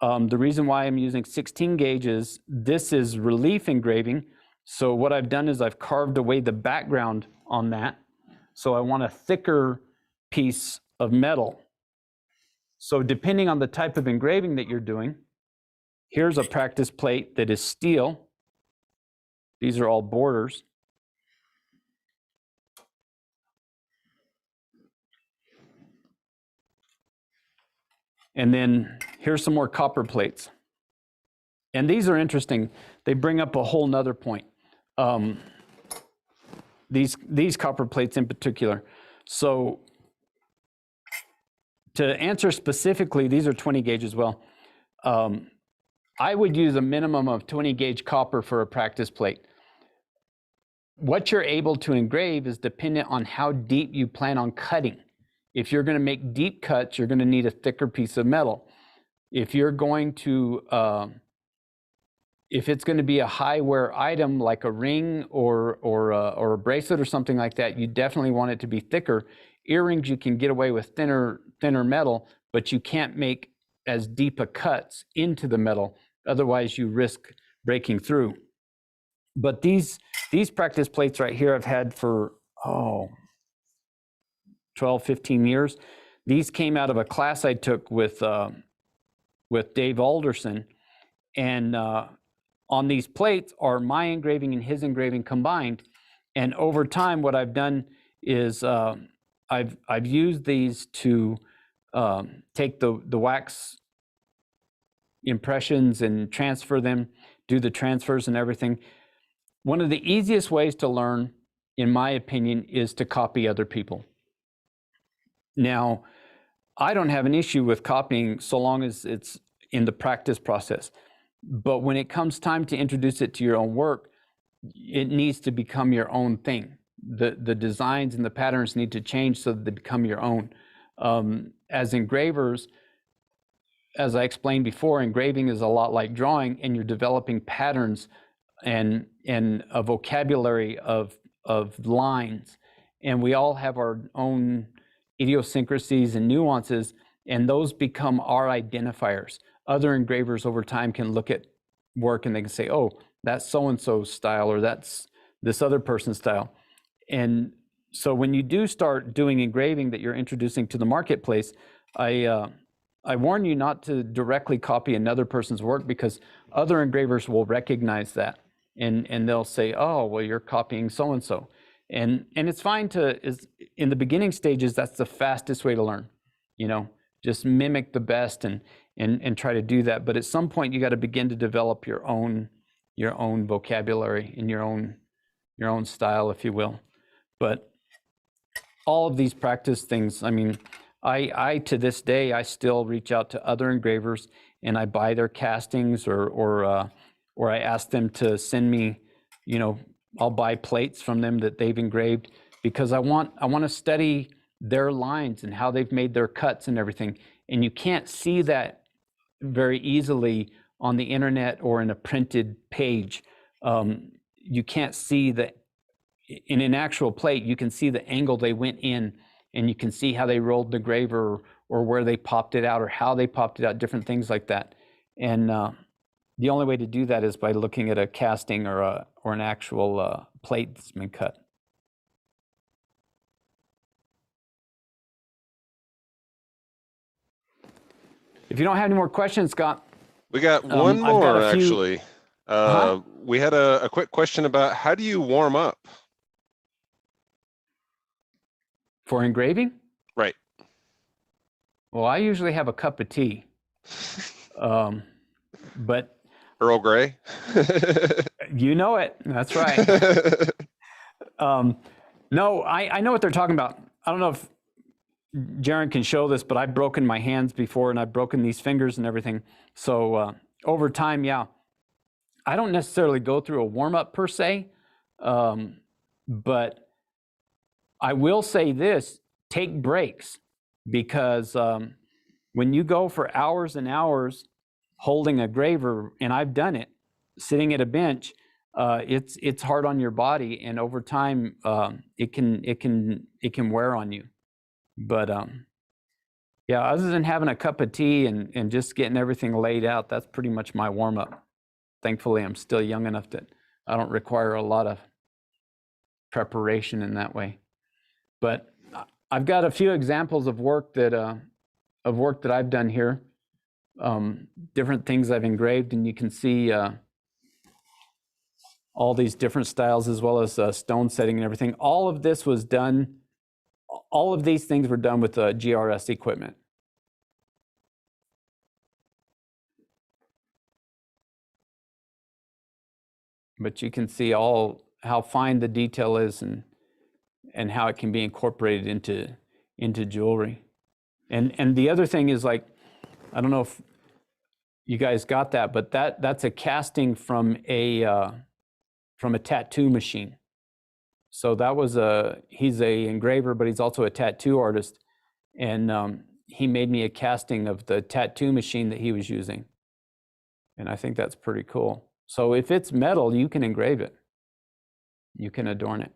The reason why I'm using 16 gauge is this is relief engraving. So what I've done is I've carved away the background on that. So I want a thicker piece of metal. So depending on the type of engraving that you're doing, here's a practice plate that is steel. These are all borders. And then here's some more copper plates. And these are interesting. They bring up a whole nother point. These copper plates in particular. So to answer specifically, these are 20 gauge as well. I would use a minimum of 20 gauge copper for a practice plate. What you're able to engrave is dependent on how deep you plan on cutting. If you're going to make deep cuts, you're going to need a thicker piece of metal. If you're going to, if it's going to be a high wear item like a ring or a bracelet or something like that, you definitely want it to be thicker. Earrings, you can get away with thinner metal, but you can't make as deep a cuts into the metal. Otherwise, you risk breaking through. But these practice plates right here I've had for, 12, 15 years. These came out of a class I took with Dave Alderson, and on these plates are my engraving and his engraving combined. And over time, what I've done is I've used these to take the wax impressions and transfer them, do the transfers and everything. One of the easiest ways to learn, in my opinion, is to copy other people. Now, I don't have an issue with copying so long as it's in the practice process. But when it comes time to introduce it to your own work, it needs to become your own thing. The designs and the patterns need to change so that they become your own. As engravers, as I explained before, engraving is a lot like drawing, and you're developing patterns and a vocabulary of lines. And we all have our own idiosyncrasies and nuances, and those become our identifiers. Other engravers over time can look at work and they can say, oh, that's so-and-so style, or that's this other person's style. And so when you do start doing engraving that you're introducing to the marketplace, I warn you not to directly copy another person's work, because other engravers will recognize that, and they'll say, oh, well, you're copying so-and-so. And it's fine in the beginning stages, that's the fastest way to learn, just mimic the best and try to do that. But at some point you got to begin to develop your own vocabulary and your own style, if you will. But all of these practice things, I mean, I to this day, I still reach out to other engravers and I buy their castings, or I ask them to send me, I'll buy plates from them that they've engraved, because I want to study their lines and how they've made their cuts and everything. And you can't see that very easily on the internet or in a printed page. You can't see that in an actual plate. You can see the angle they went in, and you can see how they rolled the graver, or where they popped it out, or how they popped it out, different things like that. And the only way to do that is by looking at a casting or an actual plate that's been cut. If you don't have any more questions, Scott. We got one more, actually. Uh-huh. We had a quick question about, how do you warm up? For engraving? Right. Well, I usually have a cup of tea. But Earl Grey? You know it. That's right. No, I know what they're talking about. I don't know if Jaron can show this, but I've broken my hands before, and I've broken these fingers and everything. So over time, yeah, I don't necessarily go through a warm-up per se, but I will say this: take breaks, because when you go for hours and hours holding a graver, and I've done it, sitting at a bench, it's hard on your body, and over time it can wear on you. But yeah, other than having a cup of tea and just getting everything laid out, that's pretty much my warm-up. Thankfully, I'm still young enough that I don't require a lot of preparation in that way. But I've got a few examples of work that I've done here, different things I've engraved, and you can see all these different styles, as well as stone setting and everything. All of this was done. All of these things were done with GRS equipment. But you can see how fine the detail is, and how it can be incorporated into jewelry. And the other thing is, like, I don't know if you guys got that, but that's a casting from a tattoo machine. So that was he's a engraver, but he's also a tattoo artist, and he made me a casting of the tattoo machine that he was using, and I think that's pretty cool. So if it's metal, you can engrave it, you can adorn it.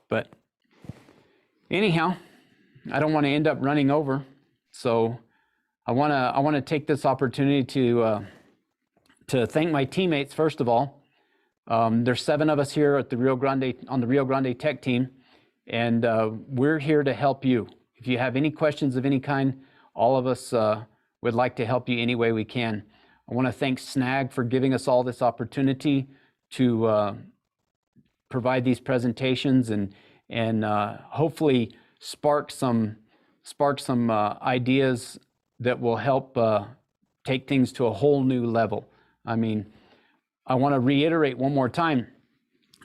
But anyhow, I don't want to end up running over, so I want to take this opportunity to thank my teammates, first of all. There's 7 of us here at the Rio Grande on the Rio Grande Tech team, and we're here to help you. If you have any questions of any kind, all of us would like to help you any way we can. I want to thank SNAG for giving us all this opportunity to provide these presentations and hopefully spark some ideas that will help take things to a whole new level. I mean, I want to reiterate one more time,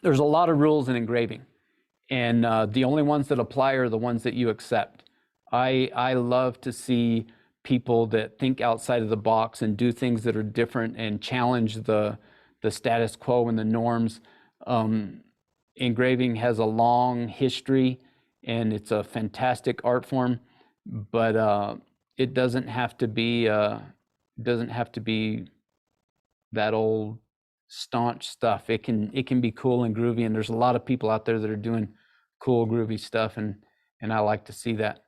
there's a lot of rules in engraving, and the only ones that apply are the ones that you accept. I love to see people that think outside of the box and do things that are different and challenge the status quo and the norms. Engraving has a long history, and it's a fantastic art form, but it doesn't have to be that old staunch stuff. It can be cool and groovy, and there's a lot of people out there that are doing cool, groovy stuff, and I like to see that.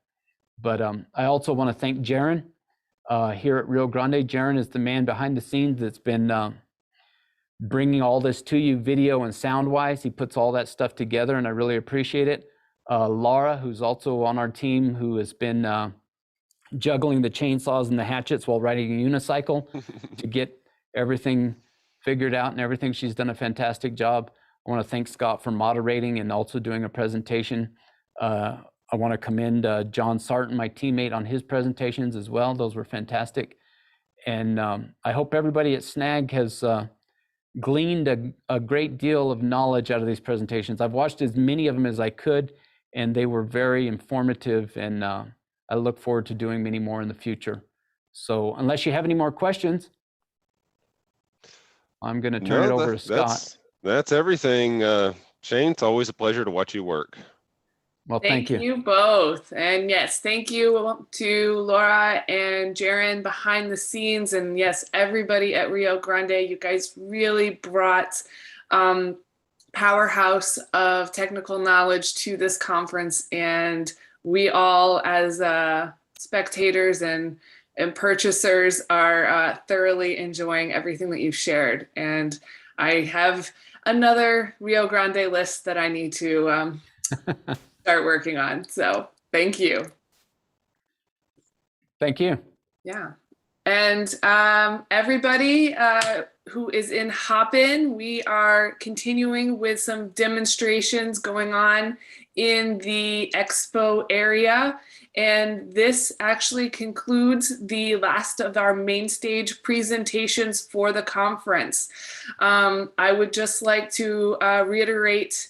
But I also want to thank Jaron here at Rio Grande. Jaron is the man behind the scenes that's been bringing all this to you video and sound wise. He puts all that stuff together, and I really appreciate it. Laura, who's also on our team, who has been juggling the chainsaws and the hatchets while riding a unicycle to get everything figured out and everything. She's done a fantastic job. I want to thank Scott for moderating and also doing a presentation. I want to commend John Sarton, my teammate, on his presentations as well. Those were fantastic. And I hope everybody at SNAG has gleaned a great deal of knowledge out of these presentations. I've watched as many of them as I could, and they were very informative, and I look forward to doing many more in the future. So unless you have any more questions, I'm going to turn it over to Scott. That's everything. Shane, it's always a pleasure to watch you work. Well, thank you. Thank you both. And yes, thank you to Laura and Jaron behind the scenes. And yes, everybody at Rio Grande, you guys really brought powerhouse of technical knowledge to this conference. And we all, as spectators and purchasers, are thoroughly enjoying everything that you've shared. And I have another Rio Grande list that I need to start working on. So thank you. Thank you. Yeah. And everybody who is in Hopin, we are continuing with some demonstrations going on in the expo area. And this actually concludes the last of our main stage presentations for the conference. I would just like to reiterate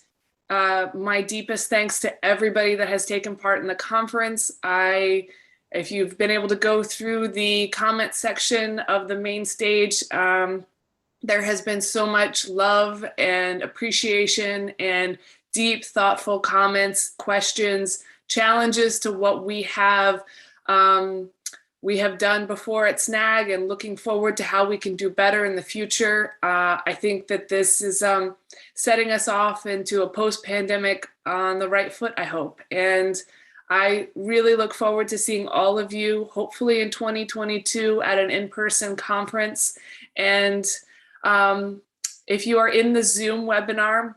my deepest thanks to everybody that has taken part in the conference. If you've been able to go through the comment section of the main stage, there has been so much love and appreciation and deep, thoughtful comments, questions, challenges to what we have done before at SNAG, and looking forward to how we can do better in the future. I think that this is setting us off into a post-pandemic on the right foot, I hope. And I really look forward to seeing all of you, hopefully in 2022 at an in-person conference. And if you are in the Zoom webinar,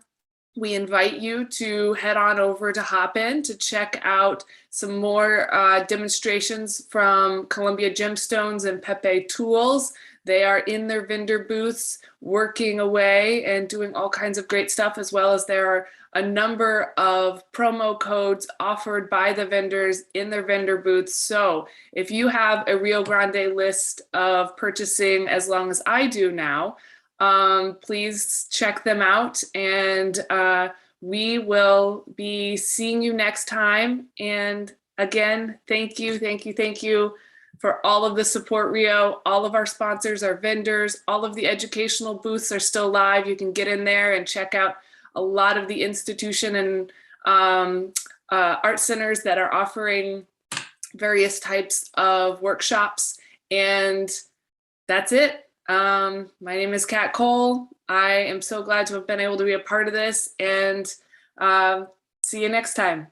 we invite you to head on over to Hopin to check out some more demonstrations from Columbia Gemstones and Pepe Tools. They are in their vendor booths working away and doing all kinds of great stuff, as well as there are a number of promo codes offered by the vendors in their vendor booths. So if you have a Rio Grande list of purchasing as long as I do now, please check them out, and we will be seeing you next time. And again, thank you for all of the support, Rio. All of our sponsors, our vendors, all of the educational booths are still live. You can get in there and check out a lot of the institution and art centers that are offering various types of workshops. And that's it. My name is Kat Cole. I am so glad to have been able to be a part of this, and see you next time.